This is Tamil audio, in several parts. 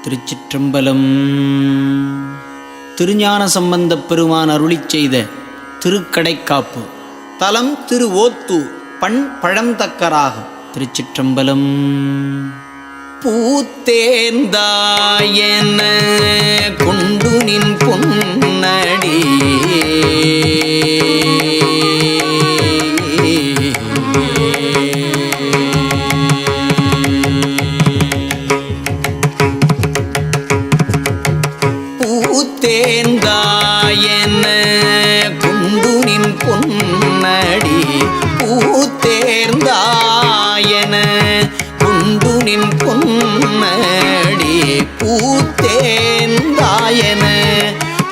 திருச்சிற்றம்பலம். திருஞான சம்பந்தப் பெருமான் அருளிச் செய்த திருக்கடைக்காப்பு. தலம் திருவோத்தூர். பண் பழந்தக்கராகும். திருச்சிற்றம்பலம். பூத்தேந்தாயன கொண்டு நின் பொன்னடி பூத்தேந்தாயன கொண்டு நின் பொன்னடி பூத்தேர்ந்தாயன கொண்டு நின் பொன்னடி பூத்தேந்தாயன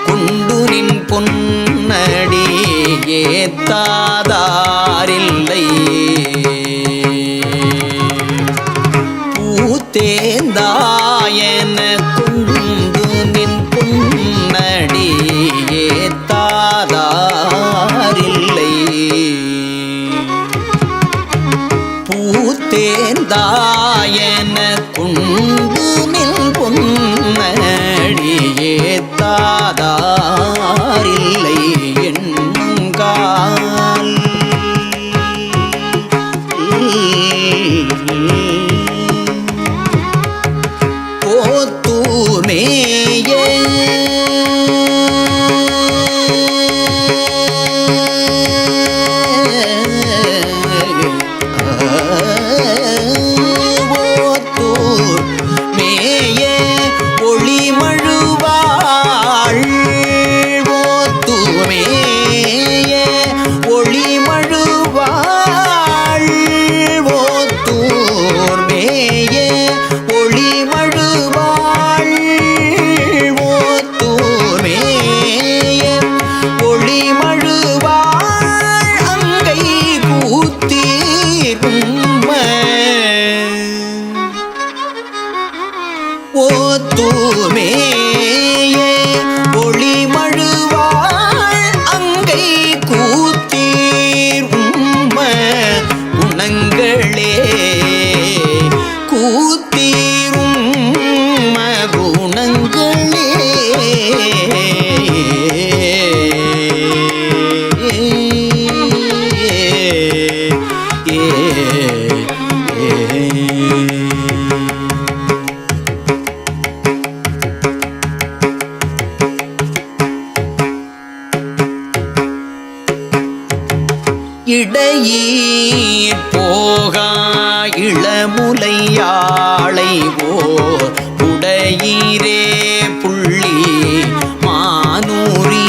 கொண்டு நின் பொன்னடி ஏத்தாதாரில்லை பூத்தேந்தாயன கொண்டு நின் பொன்னடி ஏத்தாதாரில்லை பூத்தேந்தாயன கொண்டு நின் பொன்னடி ஏத்தாதாரில்லை எண்ணுங்கால் போத்தூமேய ஓத்தூர் மேய ஒளிமழுவாள் ஓத்தூமேய ஒளிமழுவாள் ஓத்தூர் மேய ஒளிமழுவாள் ஓத்தூர் மேய ஒளிமழுவாள் அங்கை கூத்தீர்க்கும் ஓத்தூமேய ஒளிமழுவாள் அங்கை கூத்தீர் குணங்களே கூத்தீரும் குணங்களே இடையீர் போகா இளமுலையாளை ஓர் உடையீரே புள்ளி மானூரி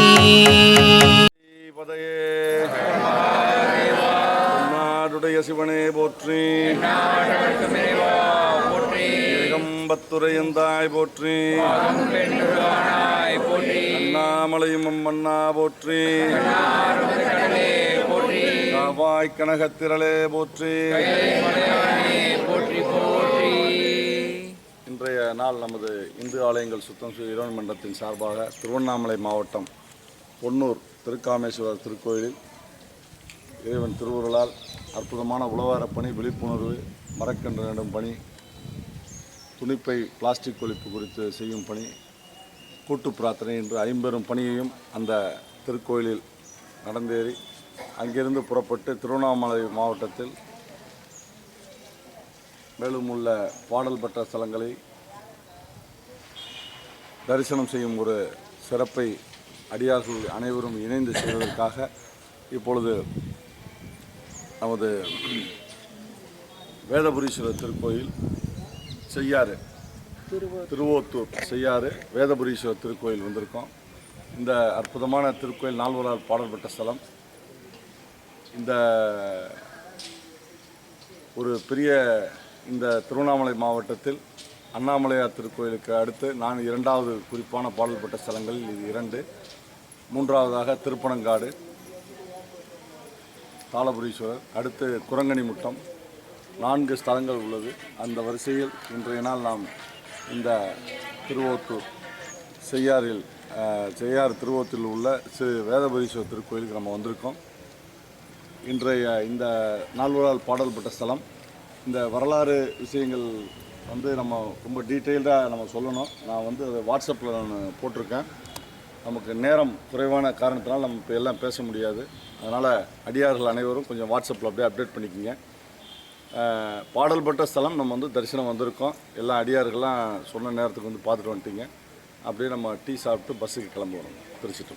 நாடுடைய சிவனே போற்றி ஏகம்பத்துரையந்தாய் போற்றி அண்ணாமலையும் அம்மண்ணா போற்றி காவாய் கனகத்திரளே போற்றி. இன்றைய நாள் நமது இந்து ஆலயங்கள் சுத்தம் இறைவன் மன்றத்தின் சார்பாக திருவண்ணாமலை மாவட்டம் பொன்னூர் திருக்காமேஸ்வரர் திருக்கோயிலில் இறைவன் திருவுருளால் அற்புதமான உழவாரப் பணி, விழிப்புணர்வு, மரக்கன்று நடும் பணி, துணிப்பை பிளாஸ்டிக் ஒழிப்பு குறித்து செய்யும் பணி, கூட்டு பிரார்த்தனை என்று 50 பணியையும் அந்த திருக்கோயிலில் நடந்தேறி அங்கிருந்து புறப்பட்டு திருவண்ணாமலை மாவட்டத்தில் மேலும் உள்ள பாடல் பெற்ற ஸ்தலங்களை தரிசனம் செய்யும் ஒரு சிறப்பை அடியார்கள் அனைவரும் இணைந்து செய்வதற்காக இப்பொழுது நமது வேதபுரீஸ்வரர் திருக்கோயில் செய்யாறு திருவோத்தூர் செய்யாறு வேதபுரீஸ்வரர் திருக்கோயில் வந்திருக்கோம். இந்த அற்புதமான திருக்கோயில் நால்வரால் பாடல் பெற்ற ஸ்தலம். இந்த ஒரு பெரிய இந்த திருவண்ணாமலை மாவட்டத்தில் அண்ணாமலையார் திருக்கோயிலுக்கு அடுத்து நான் இரண்டாவது குறிப்பான பாடல் பெற்ற ஸ்தலங்களில் இது 2. மூன்றாவதாக திருப்பனங்காடு தாளபுரீஸ்வரர், அடுத்து குரங்கணி முட்டம், 4 ஸ்தலங்கள் உள்ளது. அந்த வரிசையில் இன்றைய நாள் நாம் இந்த திருவோத்தூர் செய்யாறு திருவோத்தூரில் உள்ள வேதபுரீஸ்வரர் திருக்கோயிலுக்கு நம்ம வந்திருக்கோம். இன்றைய இந்த நால்வரால் பாடல் பெற்ற ஸ்தலம். இந்த வரலாறு விஷயங்கள் நம்ம ரொம்ப டீட்டெயில்டாக நம்ம சொல்லணும். நான் அதை வாட்ஸ்அப்பில் நான் போட்டிருக்கேன். நமக்கு நேரம் குறைவான காரணத்தினால் நம்ம இப்போ எல்லாம் பேச முடியாது. அதனால் அடியார்கள் அனைவரும் கொஞ்சம் வாட்ஸ்அப்பில் அப்படியே அப்டேட் பண்ணிக்கோங்க. பாடல் பெற்ற ஸ்தலம் நம்ம தரிசனம் வந்திருக்கோம். எல்லா அடியார்கள்லாம் சொன்ன நேரத்துக்கு பார்த்துட்டு வந்துட்டீங்க. அப்படியே நம்ம டீ சாப்பிட்டு பஸ்ஸுக்கு கிளம்புவோம். பிரிச்சுட்டு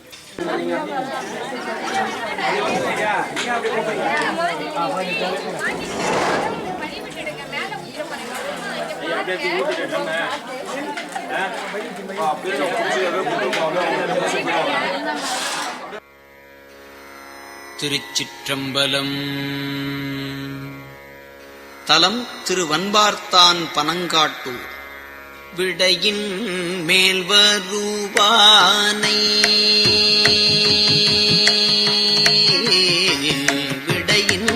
திருச்சிற்றம்பலம். தலம் திருவன்பார்த்தான் பனங்காட்டூர். விடையின் மேல் வருவானை விடையின்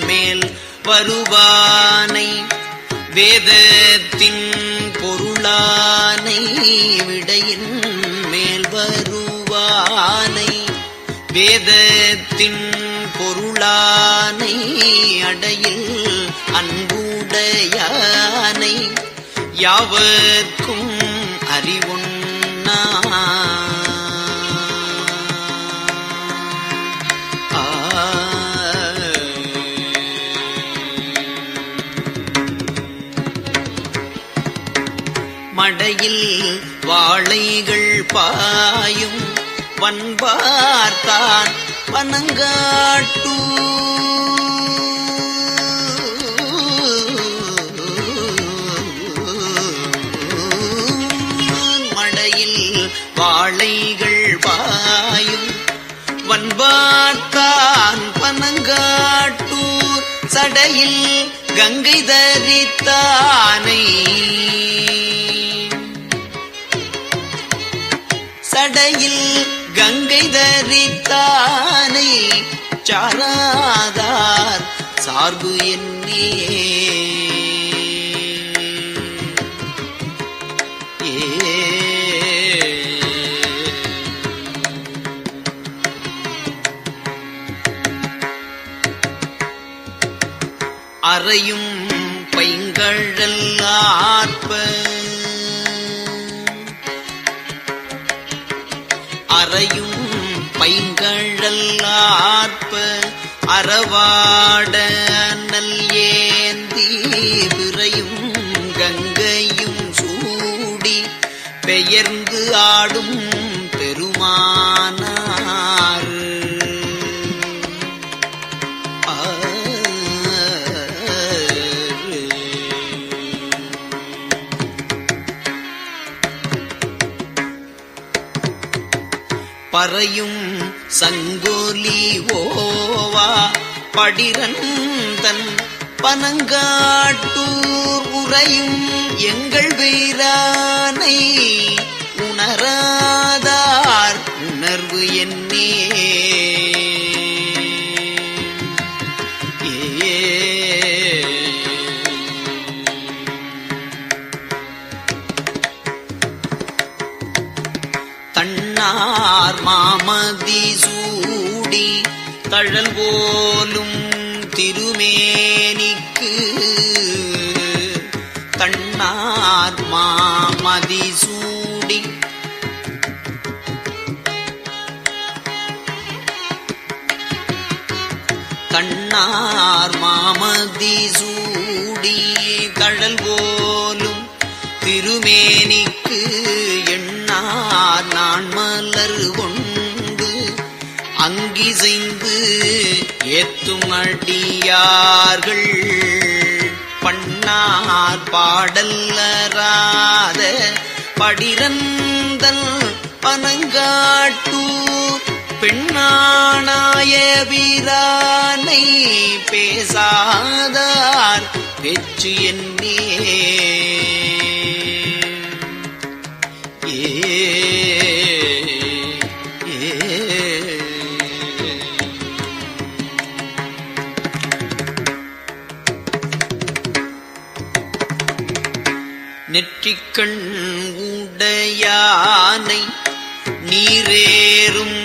மேல் வருவானை வேதத்தின் பொருளானை விடையின் மேல் வருவானை வேதத்தின் பொருளானை அடையில் அன்புடையானை யாவர்க்கும் அறிவுண்ணா மடையில் வாழைகள் பாயும் வன்பார்த்தான் பனங்காட்டூ மடையில் வாழைகள் பாயும் வன்பார்த்தான் பனங்காட்டூர் சடையில் கங்கை தரித்தானை சடையில் கங்கை தரித்தானை சாராதார் சார்பு என்னே அறையும் பைங்கழல் ஆர்ப்ப அறையும் பைங்கழல் ஆர்ப்ப அறவாட நல் ஏந்தி விரையும் கங்கையும் சூடி பெயர்ந்து ஆடும் பெருமானார் பறையும் சங்கோலி ஓவா படிரந்தன் பனங்காட்டூர் உறையும் எங்கள் வீரானை உணராதார் உணர்வு என்னே தன்னார் மாமதி சூடி தழல் போலும் திருமேனிக்கு தன்னார் மாமதி சூடி தன்னார் மாமதி சூடி தழல் போலும் திருமேனிக்கு எண்ணார் நான் மலர் கொண்டு அங்கிசைந்து ஏத்தும் அடியார்கள் பண்ணார் பாடல்லராத படிரந்தல் பனங்காட்டூர் பெண்ணானாய வீரானை பேசாதார் பேச்சு என்னே நெற்றிக்கண் உடையானை நீரேறும்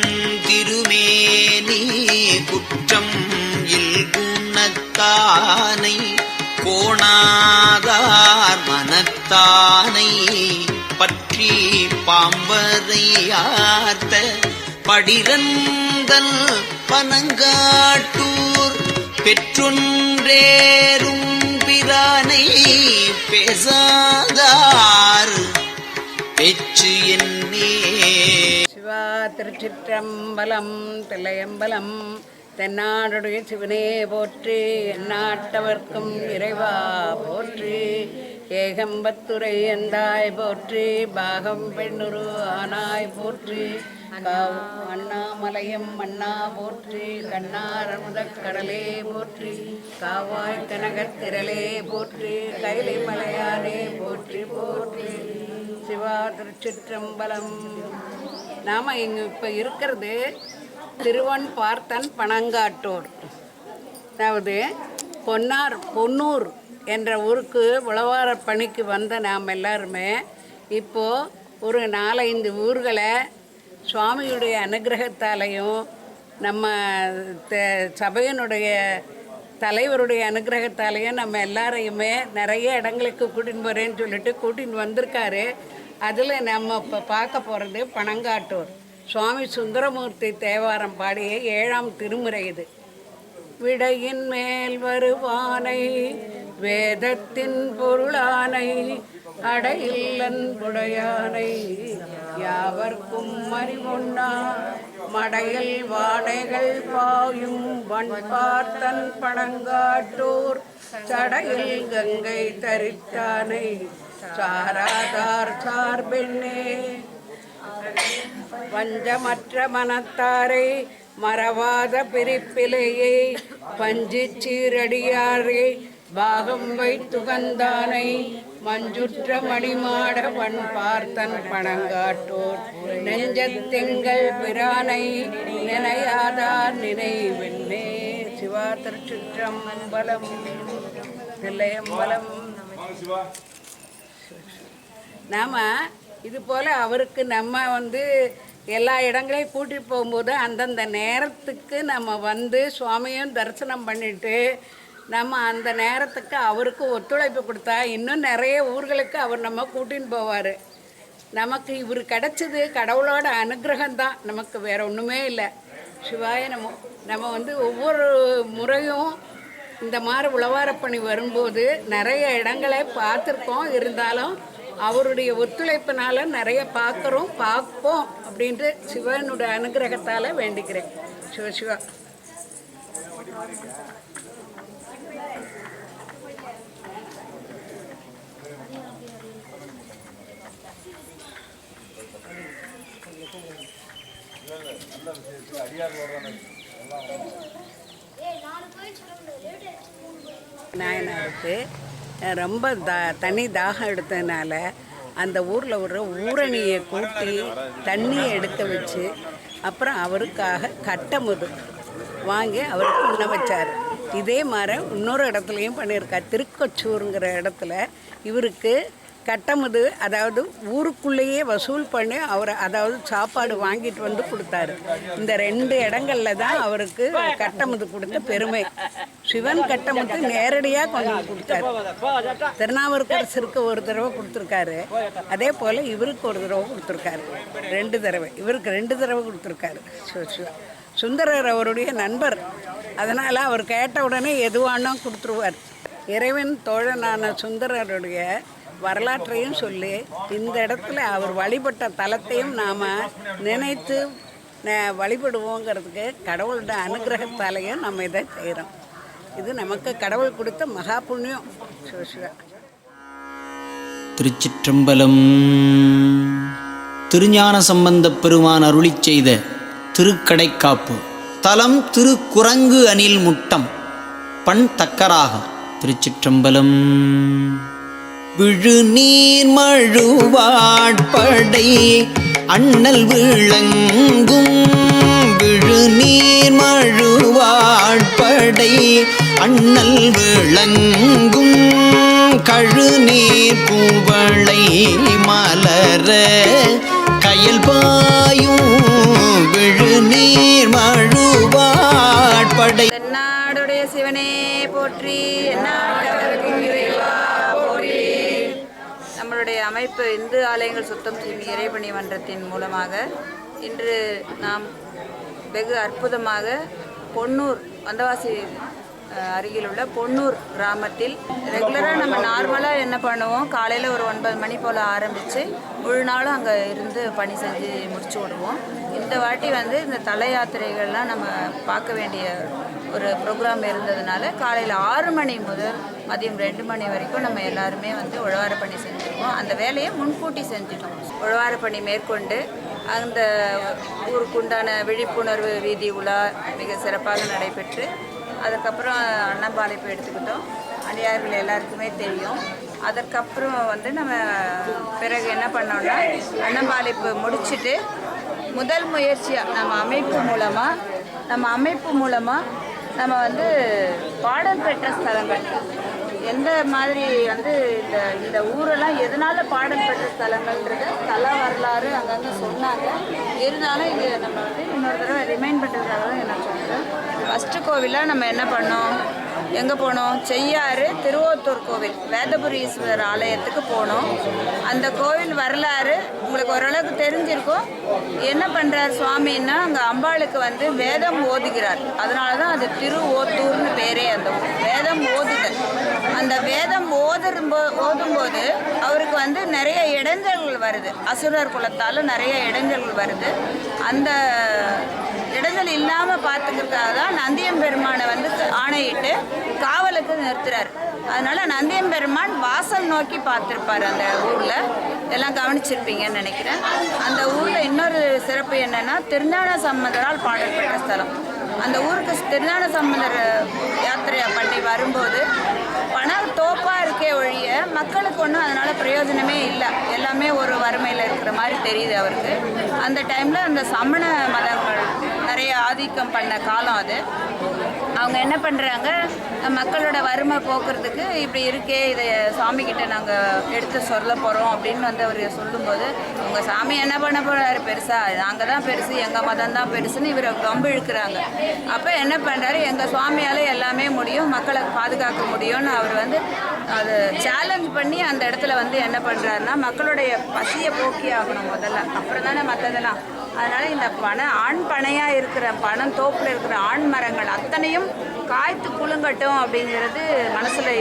திருமேனி குற்றம் இல்குணத்தானை கோணாதார் மனத்தானை பற்றி பாம்பரையார்த்த படிரந்தல் பனங்காட்டூர் பெற்றொன்றேறும் பிரானை பேசாதார் பேச்சு என்னே. சிவா திருச்சிற்றம்பலம் தில்லையம்பலம் தென்னாடுடைய சிவனே போற்றி எந்நாட்டவர்க்கும் இறைவா போற்றி ஏகம்பத்துரை எந்தாய் போற்றி பாகம் பெண்ணுரு ஆனாய் போற்றி அண்ணாமலையம் மன்னா போற்றி கண்ணார் அமுதக் கடலே போற்றி காவாய் கனகத்திரளே போற்றி கைலை மலையானே போற்றி போற்றி சிவா திருச்சிற்றம்பலம். நாம் இங்கே இப்போ இருக்கிறது திருவன் பார்த்தன் பனங்காட்டூர், அதாவது பொன்னூர் என்ற ஊருக்கு உழவார பணிக்கு வந்த நாம் எல்லாருமே இப்போது ஒரு 4-5 ஊர்களை சுவாமியுடைய அனுகிரகத்தாலையும் நம்ம சபையினுடைய தலைவருடைய அனுகிரகத்தாலையும் நம்ம எல்லாரையுமே நிறைய இடங்களுக்கு கூட்டின்னு போகிறேன்னு சொல்லிட்டு கூட்டின்னு வந்திருக்காரு. அதில் நம்ம இப்போ பார்க்க போகிறது பனங்காட்டூர் சுவாமி சுந்தரமூர்த்தி தேவாரம் பாடிய 7ஆம் திருமுறை இது. விடையின் மேல் வருவானை வேதத்தின் பொருளானை அடையில்லன் புடையானை யாவர்க்கும் அறிவுண்ணா மடையில் வாடைகள் பாயும் வன் பார்த்தன் பனங்காட்டூர் சடையில் கங்கை தரித்தானை சாராதார் சார்பெண்ணே வஞ்சமற்ற மனத்தாரை மறவாத பிரிப்பிலையை பஞ்சி சீரடியாரை பாகம் வைத்துகந்தானை மஞ்சுற்ற மணிமாட வன் பார்த்தன் பனங்காட்டூர் நெஞ்சத்திங்கள் பிரானை நினையாதார் நினைவென்னே. சிவா திருச்சிற்றம்பலம் தில்லையம்பலம். நாம் இது போல் அவருக்கு நம்ம எல்லா இடங்களையும் கூட்டிகிட்டு போகும்போது அந்தந்த நேரத்துக்கு நம்ம சுவாமியும் தரிசனம் பண்ணிவிட்டு நம்ம அந்த நேரத்துக்கு அவருக்கு ஒத்துழைப்பு கொடுத்தா இன்னும் நிறைய ஊர்களுக்கு அவர் நம்ம கூட்டின்னு போவார். நமக்கு இவர் கிடச்சது கடவுளோட அனுகிரகம்தான், நமக்கு வேறு ஒன்றுமே இல்லை. சிவாய நம்ம ஒவ்வொரு முறையும் இந்த மாதிரி உழவாரப்பணி வரும்போது நிறைய இடங்களை பார்த்துருக்கோம். இருந்தாலும் அவருடைய ஒத்துழைப்பினால நிறைய பார்ப்போம் அப்படின்ட்டு சிவனுடைய அனுகிரகத்தால் வேண்டிக்கிறேன். சிவசிவா. நாயனாருக்கு ரொம்ப தண்ணி தாகம் எடுத்ததுனால அந்த ஊரில் ஒரு ஊரணியை கூட்டி தண்ணியை எடுக்க வச்சு அப்புறம் அவருக்காக கட்டமுது வாங்கி அவருக்கு உண்ண வச்சார். இதே மாதிரி இன்னொரு இடத்துலையும் பண்ணியிருக்கார். திருக்கொச்சூருங்கிற இடத்துல இவருக்கு கட்டமுது, அதாவது ஊருக்குள்ளேயே வசூல் பண்ணி அவர் சாப்பாடு வாங்கிட்டு கொடுத்தாரு. இந்த 2 இடங்களில் தான் அவருக்கு கட்டமுது கொடுத்த பெருமை. சிவன் கட்டமுது நேரடியாக கொண்டு கொடுத்தாரு. திருநாவுக்கரசருக்கு ஒரு தடவை கொடுத்துருக்காரு, அதே போல் இவருக்கு ஒரு தடவை கொடுத்துருக்காரு. 2 தடவை, இவருக்கு 2 தடவை கொடுத்துருக்காரு. சிவா. சுந்தரர் அவருடைய நண்பர். அதனால் அவர் கேட்ட உடனே எதுவானோ கொடுத்துருவார். இறைவன் தோழனான சுந்தரருடைய வரலாற்றையும் சொல்லி இந்த இடத்துல அவர் வழிபட்ட தலத்தையும் நாம் நினைத்து வழிபடுவோங்கிறதுக்கு கடவுளோட அனுகிரகத்தாலேயும் நம்ம இதை செய்கிறோம். இது நமக்கு கடவுள் கொடுத்த மகா புண்ணியம். சிவசிவா. திருச்சிற்றம்பலம். திருஞான சம்பந்தப் பெருமான் அருளிச் செய்த திருக்கடைக்காப்பு. தலம் திருக்குரங்கு அணில் முட்டம். பண் தக்கராகம். திருச்சிற்றம்பலம். விழுநீர் மழுவாட்படை அண்ணல் விளங்கும். விழுநீர் மழுவாட்படை அண்ணல் விளங்கும். கழுநீர் பூவளை மலர கயல் பாயும். விழுநீர் மழுவாட்படை. தென்னாடுடைய சிவனே போற்றி. நம்மளுடைய அமைப்பு இந்து ஆலயங்கள் சுத்தம் செய்யும் இறைபணி மன்றத்தின் மூலமாக இன்று நாம் வெகு அற்புதமாக பொன்னூர் வந்தவாசி அருகில் உள்ள பொன்னூர் கிராமத்தில் ரெகுலராக நம்ம நார்மலாக என்ன பண்ணுவோம், காலையில் ஒரு 9 மணி போல் ஆரம்பித்து முழு நாளும் அங்கே இருந்து பணி செஞ்சு முடிச்சு விடுவோம். இந்த வாட்டி இந்த தல யாத்திரைகள்லாம் நம்ம பார்க்க வேண்டிய ஒரு ப்ரோக்ராம் இருந்ததுனால காலையில் 6 மணி முதல் மதியம் 2 மணி வரைக்கும் நம்ம எல்லாருமே உழவார பணி செஞ்சுருக்கோம். அந்த வேலையை முன்கூட்டி செஞ்சிட்டோம். உழவார பணி மேற்கொண்டு அந்த ஊருக்குண்டான விழிப்புணர்வு வீதி உலா மிக சிறப்பாக நடைபெற்று அதுக்கப்புறம் அன்னம்பாளைப்பு எடுத்துக்கிட்டோம். அடியார்கள் எல்லாருக்குமே தெரியும். அதற்கப்புறம் நம்ம பிறகு என்ன பண்ணோம்னா அன்னம்பாளைப்பு முடிச்சுட்டு முதல் முயற்சியாக நம்ம அமைப்பு மூலமாக நம்ம பாடல் பெற்ற ஸ்தலங்கள் எந்த மாதிரி இந்த ஊரெல்லாம் எதனால் பாடல் பெற்ற ஸ்தலங்கள்ன்றது தல வரலாறு அங்கங்கே சொன்னாங்க. இருந்தாலும் இது நம்ம இன்னொரு தடவை ரிமைண்ட் பண்ணுறதுக்காக தான் என்ன சொல்கிறேன். ஃபஸ்ட்டு கோவிலாக நம்ம என்ன பண்ணோம், எங்கே போனோம், செய்யாறு திருவோத்தூர் கோவில் வேதபுரி ஈஸ்வரர் ஆலயத்துக்கு போனோம். அந்த கோவில் வரலாறு உங்களுக்கு ஓரளவுக்கு தெரிஞ்சிருக்கும். என்ன பண்ணுறார் சுவாமின்னா அங்கே அம்பாளுக்கு வேதம் ஓதுகிறார். அதனால தான் அது திருவோத்தூர்னு பேரே. அந்த வேதம் ஓதுதல். அந்த வேதம் ஓதும்போது அவருக்கு நிறைய இடைஞ்சல்கள் வருது. அசுரர் குலத்தால் நிறைய இடைஞ்சல்கள் வருது. அந்த இடைஞ்சல் இல்லாமல் பார்த்துக்கிறதுக்காக தான் நந்தியம்பெருமானை ஆணையிட்டு காவலுக்கு நிறுத்துறாரு. அதனால நந்தியம்பெருமான் வாசல் நோக்கி பார்த்துருப்பார் அந்த ஊரில். எல்லாம் கவனிச்சிருப்பீங்கன்னு நினைக்கிறேன். அந்த ஊரில் இன்னொரு சிறப்பு என்னென்னா திருஞான சம்பந்தரால் பாடல் பெற்ற ஸ்தலம். அந்த ஊருக்கு திருஞான சம்பந்தர் யாத்திரை பண்ணி வரும்போது பணம் தோப்பாக இருக்கே ஒழிய மக்களுக்கு ஒன்றும் அதனால் பிரயோஜனமே இல்லை. எல்லாமே ஒரு வறுமையில் இருக்கிற மாதிரி தெரியுது அவருக்கு. அந்த டைமில் அந்த சமண மதங்கள் நிறைய ஆதிக்கம் பண்ண காலம் அது. அவங்க என்ன பண்ணுறாங்க, மக்களோட வறுமை போக்குறதுக்கு இப்படி இருக்கே, இதை சாமிக்கிட்ட நாங்கள் எடுத்து சொல்ல போகிறோம் அப்படின்னு அவர் சொல்லும்போது உங்கள் சாமி என்ன பண்ண போகிறாரு பெருசாக, நாங்கள் தான் பெருசு, எங்கள் மதம் தான் பெருசுன்னு இவரை கம்பு இழுக்கிறாங்க. அப்போ என்ன பண்ணுறாரு, எங்கள் சுவாமியால் எல்லாமே முடியும், மக்களை பாதுகாக்க முடியும்னு அவர் அதை சேலஞ்ச் பண்ணி அந்த இடத்துல என்ன பண்ணுறாருன்னா மக்களுடைய பசியை போக்கி ஆகணும் முதல்ல, அப்புறம் தானே மற்றதெல்லாம். அதனால் இந்த ஆண் பனையாக இருக்கிற தோப்பில் இருக்கிற ஆண் மரங்கள் அத்தனையும் காய்த்து குலுங்கட்டும் அப்படிங்கிறது மனசில்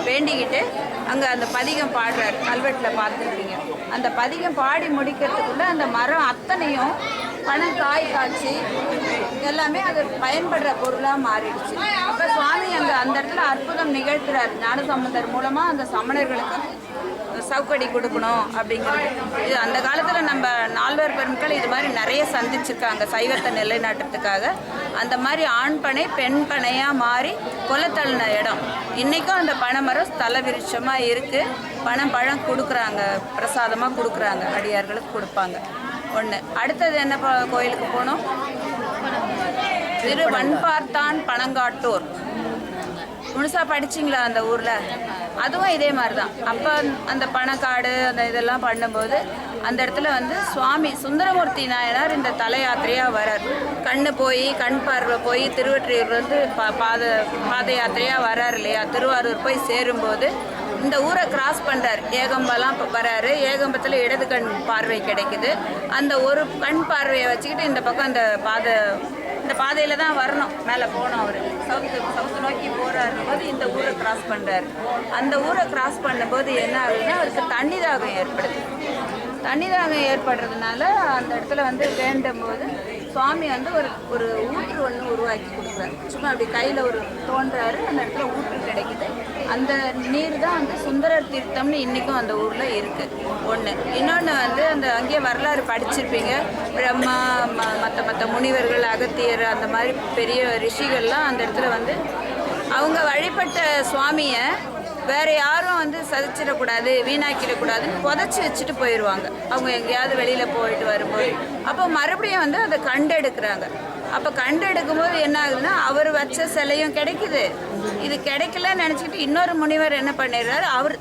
வேண்டிக்கிட்டு அங்கே அந்த பதிகம் பாடுறாரு. கல்வெட்டில் பார்த்துருக்கீங்க. அந்த பதிகம் பாடி முடிக்கிறதுக்குள்ளே அந்த மரம் அத்தனையும் பணம் காய் காய்ச்சி எல்லாமே அது பயன்படுற பொருளாக மாறிடுச்சு. அப்போ சுவாமி அந்த இடத்துல அற்புதம் நிகழ்த்துறார். ஞானசம்பந்தர் மூலமாக அந்த சமணர்களுக்கு சவுக்கடி கொடுக்கணும் அப்படிங்கிறது. இது அந்த காலத்தில் நம்ம நால்வர் பெருமக்கள் இது மாதிரி நிறைய சந்திச்சிருக்காங்க சைவத்தை நிலைநாட்டுறதுக்காக. அந்த மாதிரி ஆண் பனை பெண் பனையாக மாறி கொலைத்தள்ளின இடம். இன்றைக்கும் அந்த பனைமரம் ஸ்தல விருட்சமாக இருக்குது. பழம் கொடுக்குறாங்க, பிரசாதமாக கொடுக்குறாங்க, அடியார்களுக்கு கொடுப்பாங்க. ஒன்று. அடுத்தது என்ன கோயிலுக்கு போனோம், திருவன்பார்த்தான் பனங்காட்டூர். முழுசாக படிச்சிங்களா அந்த ஊரில்? அதுவும் இதே மாதிரி தான். அப்போ அந்த பணக்காடு அந்த இதெல்லாம் பண்ணும்போது அந்த இடத்துல சுவாமி சுந்தரமூர்த்தி நாயனார் இந்த தல யாத்திரையாக வரார். கண் பார்வை போய் திருவொற்றியூர்லேருந்து பாத யாத்திரையாக வரார் இல்லையா. திருவாரூர் போய் சேரும்போது இந்த ஊரை கிராஸ் பண்ணுறார். ஏகம்பெல்லாம் வராரு. ஏகம்பத்தில் இடது கண் பார்வை கிடைக்குது. அந்த ஒரு கண் பார்வையை வச்சுக்கிட்டு இந்த பக்கம் அந்த இந்த பாதையில் தான் வரணும், மேலே போகணும். அவர் சவுத்து நோக்கி போகிறாரு போது இந்த ஊரை கிராஸ் பண்ணுறாரு. அந்த ஊரை கிராஸ் பண்ணும்போது என்ன ஆகுதுன்னா அவருக்கு தண்ணி தாகம் ஏற்படுது. தண்ணி தாகம் ஏற்படுறதுனால அந்த இடத்துல வந்து வேண்டும் போது சுவாமி வந்து ஒரு ஊற்று ஒன்று உருவாக்கி கொடுக்குறாரு. சும்மா அப்படி கையில் ஒரு தோன்றாரு, அந்த இடத்துல ஊற்று கிடைக்குது. அந்த நீர் தான் வந்து சுந்தரர் தீர்த்தம்னு இன்றைக்கும் அந்த ஊரில் இருக்குது ஒன்று. இன்னொன்று வந்து அந்த அங்கேயே வரலாறு படிச்சிருப்பீங்க. பிரம்மா மற்ற முனிவர்கள், அகத்தியர், அந்த மாதிரி பெரிய ரிஷிகள்லாம் அந்த இடத்துல வந்து அவங்க வழிபட்ட சுவாமியை வேறு யாரும் வந்து சதிச்சிடக்கூடாது, வீணாக்கிடக்கூடாதுன்னு புதைச்சி வச்சுட்டு போயிடுவாங்க அவங்க எங்கேயாவது வெளியில் போயிட்டு வரும்போது. அப்போ மறுபடியும் வந்து அதை கண்டெடுக்கிறாங்க. அப்போ கண்டெடுக்கும்போது என்ன ஆகுதுன்னா அவர் வச்ச சிலையும் கிடைக்குது. இது கிடைக்கலன்னு நினச்சிக்கிட்டு இன்னொரு முனிவர் என்ன பண்ணிடுறாரு, அவர்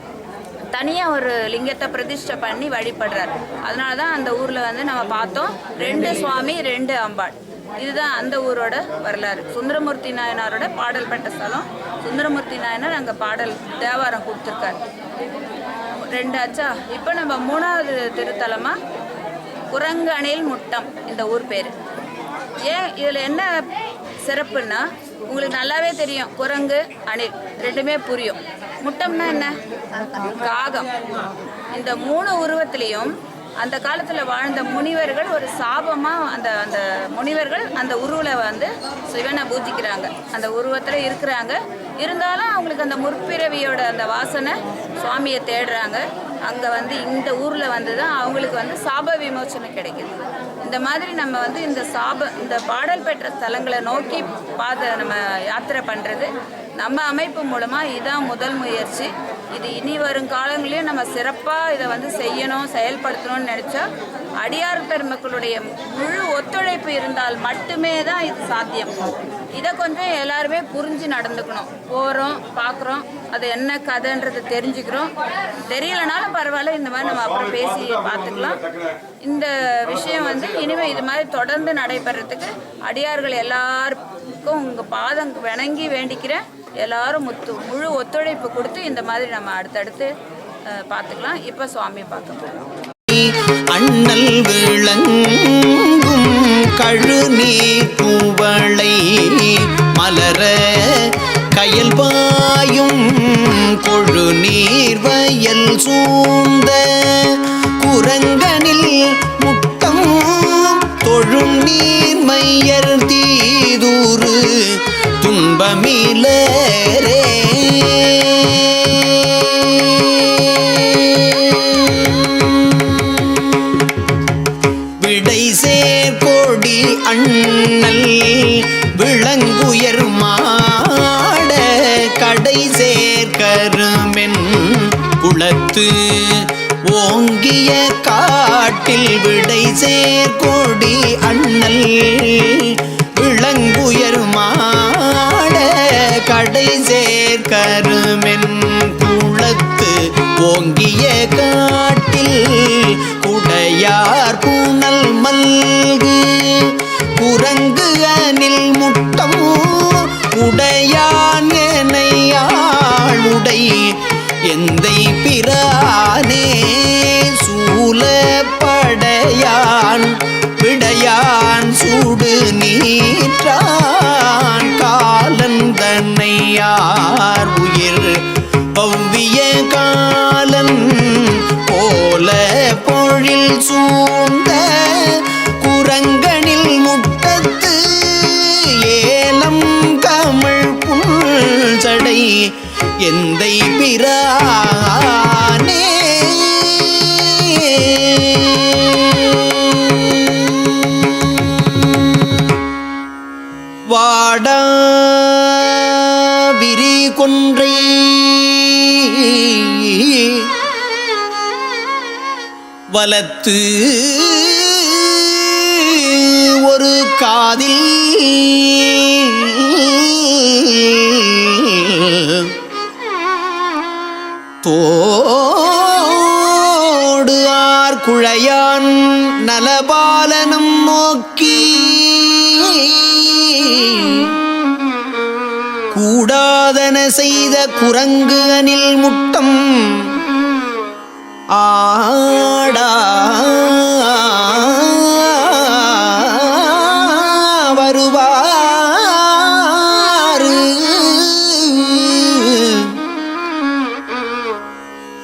தனியாக ஒரு லிங்கத்தை பிரதிஷ்டை பண்ணி வழிபடுறார். அதனால தான் அந்த ஊரில் வந்து நம்ம பார்த்தோம் 2 சுவாமி 2 அம்பாள். இதுதான் அந்த ஊரோட வரலாறு. சுந்தரமூர்த்தி நாயனாரோட பாடல் பெற்ற ஸ்தலம். சுந்தரமூர்த்தி நாயனார் அங்கே பாடல் தேவாரம் கொடுத்துருக்காரு. 2 ஆச்சா. இப்போ நம்ம 3வது திருத்தலமாக குரங்கணில் முட்டம் இந்த ஊர் பேர். ஏன் இதில் என்ன சிறப்புன்னா உங்களுக்கு நல்லாவே தெரியும். குரங்கு அணில் ரெண்டுமே புரியும். முட்டம்னா என்ன? காகம். இந்த 3 உருவத்திலையும் அந்த காலத்தில் வாழ்ந்த முனிவர்கள் ஒரு சாபமாக அந்த முனிவர்கள் அந்த உருவில் வந்து சிவனை பூஜிக்கிறாங்க. அந்த உருவத்தில் இருக்கிறாங்க. இருந்தாலும் அவங்களுக்கு அந்த முற்பிறவியோட அந்த வாசனை சுவாமியை தேடுறாங்க. அங்கே வந்து இந்த ஊரில் வந்து தான் அவங்களுக்கு வந்து சாப விமோச்சனம் கிடைக்குது. இந்த மாதிரி நம்ம வந்து இந்த பாடல் பெற்ற ஸ்தலங்களை நோக்கி நம்ம யாத்திரை பண்ணுறது நம்ம அமைப்பு மூலமாக இதுதான் முதல் முயற்சி. இது இனி வரும் காலங்களையும் நம்ம சிறப்பாக இதை வந்து செய்யணும், செயல்படுத்தணும்னு நினச்சா அடியார் பெருமக்களுடைய முழு ஒத்துழைப்பு இருந்தால் மட்டுமே தான் இது சாத்தியம். இதை கொஞ்சம் எல்லாருமே புரிஞ்சு நடந்துக்கணும். போகிறோம், பார்க்குறோம், அது என்ன கதைன்றது தெரிஞ்சுக்கிறோம். தெரியலனாலும் பரவாயில்ல, இந்த மாதிரி நம்ம அப்புறம் பேசி பார்த்துக்கலாம். இந்த விஷயம் வந்து இனிமேல் இது மாதிரி தொடர்ந்து நடைபெறத்துக்கு அடியார்கள் எல்லாருக்கும் உங்கள் பாதம் வணங்கி வேண்டிக்கிறேன். எல்லாரும் முழு ஒத்துழைப்பு கொடுத்து இந்த மாதிரி நம்ம அடுத்தடுத்து பார்த்துக்கலாம். இப்போ சுவாமியை பார்க்க போகிறோம். அண்ணல் விளங்கும் கழுநீர் பூவளை மலர கயல் பாயும் கொழுநீர் வயல் சூழ்ந்த குரங்கனில் முட்டம் தொழும் நீர் மையர் தீதூறு துன்பமிலரே. விடை சேர்கொடி அண்ணல் விளங்குயர் மாட கடை சேர்கருமென் குளத்து ஓங்கிய காட்டில் விடை சேர்கொடி அண்ணல் விளங்குயர் மாட கடை சேர்கருமென் குளத்து ஓங்கிய காட்டில் குடையார் புனல் மல்கு குரங்கு அணில் முட்டம் உடையான் எனையாளுடை எந்தை பிரானே சூலப்படையான் விடையான் சூடு நீற்றான் காலந்தன்னையார் உயிர் பவ்விய காலன் போல பொழில் சூழ்ந்த குரங்கனில் முட்டத்து ஏலம் கமிழ் புல்சடை எந்தை பிரானே. வாடா விரி கொன்றை வலத்து ஒரு காதில் தோடு ஆர் குழையான் நலபாலனம் நோக்கி கூடாதன செய்த குரங்கு அணில் முட்டம்